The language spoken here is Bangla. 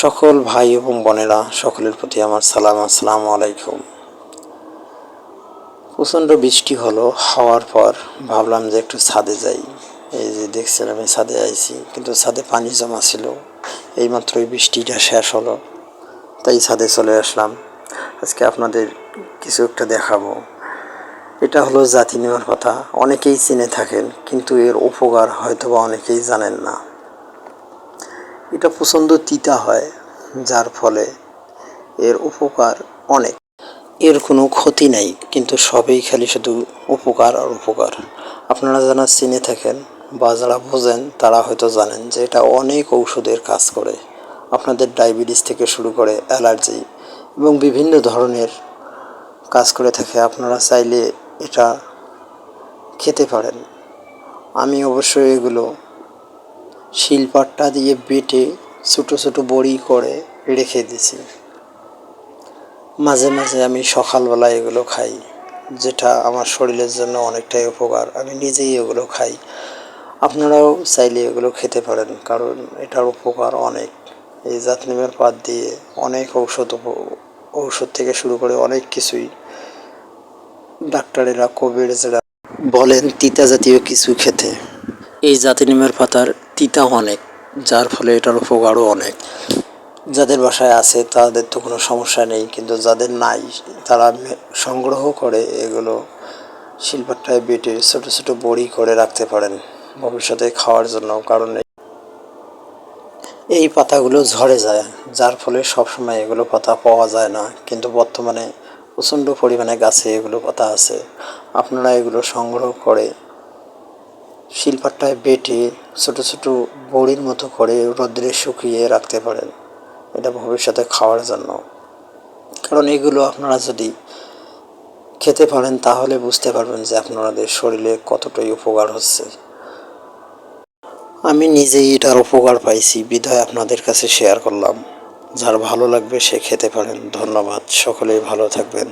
সকল ভাই এবং বোনেরা সকলের প্রতি আমার সালাম, আসসালামু আলাইকুম। প্রচণ্ড বৃষ্টি হলো, হওয়ার পর ভাবলাম যে একটু ছাদে যাই। এই যে দেখছেন আমি ছাদে আইছি, কিন্তু ছাদে পানি জমা ছিল। এইমাত্রই বৃষ্টিটা শেষ হলো, তাই ছাদে চলে আসলাম। আজকে আপনাদের কিছু একটা দেখাবো। এটা হলো জাতি নেওয়ার কথা, অনেকেই চিনে থাকেন, কিন্তু এর উপকার হয়তোবা অনেকেই জানেন না। এটা প্রচণ্ড তিতা হয়, যার ফলে এর উপকার অনেক। এর কোনো ক্ষতি নাই, কিন্তু সবই খালি শুধু উপকার আর উপকার। আপনারা যারা চিনে থাকেন বা যারা বোঝেন তারা হয়তো জানেন যে এটা অনেক ঔষধের কাজ করে। আপনাদের ডায়াবেটিস থেকে শুরু করে অ্যালার্জি এবং বিভিন্ন ধরনের কাজ করে থাকে। আপনারা চাইলে এটা খেতে পারেন। আমি অবশ্যই এগুলো শিলপাট্টা দিয়ে বেটে ছোটো ছোটো বড়ি করে রেখে দিছি। মাঝে মাঝে আমি সকালবেলা এগুলো খাই, যেটা আমার শরীরের জন্য অনেকটাই উপকার। আমি নিজেই এগুলো খাই। আপনারাও চাইলে এগুলো খেতে পারেন, কারণ এটার উপকার অনেক। এই জাতনিমের পাত দিয়ে অনেক ঔষধ থেকে শুরু করে অনেক কিছুই ডাক্তারেরা কবিরাজরা বলেন তিতা জাতীয় কিছু খেতে। এই জাতনিমের পাতার তিতা অনেক, যার ফলে এটার উপকারও অনেক। যাদের বাসায় আছে তাদের তো কোনো সমস্যা নেই, কিন্তু যাদের নাই তারা সংগ্রহ করে এগুলো শিলপাট্টায় বেটে ছোটো ছোটো বড়ি করে রাখতে পারেন ভবিষ্যতে খাওয়ার জন্য। কারণ এই পাতাগুলো ঝরে যায়, যার ফলে সবসময় এগুলো পাতা পাওয়া যায় না, কিন্তু বর্তমানে প্রচণ্ড পরিমাণে গাছে এগুলো পাতা আছে। আপনারা এগুলো সংগ্রহ করে শিলপাট্টায় বেটে ছোটো ছোটো বড়ির মতো করে রোদ্রে শুকিয়ে রাখতে পারেন, এটা ভবিষ্যতে খাওয়ার জন্য। কারণ এগুলো আপনারা যদি খেতে পারেন তাহলে বুঝতে পারবেন যে আপনাদের শরীরে কতটাই উপকার হচ্ছে। আমি নিজেই এটার উপকার পাইছি, বিধায় আপনাদের কাছে শেয়ার করলাম। যার ভালো লাগবে সে খেতে পারেন। ধন্যবাদ, সকলেই ভালো থাকবেন।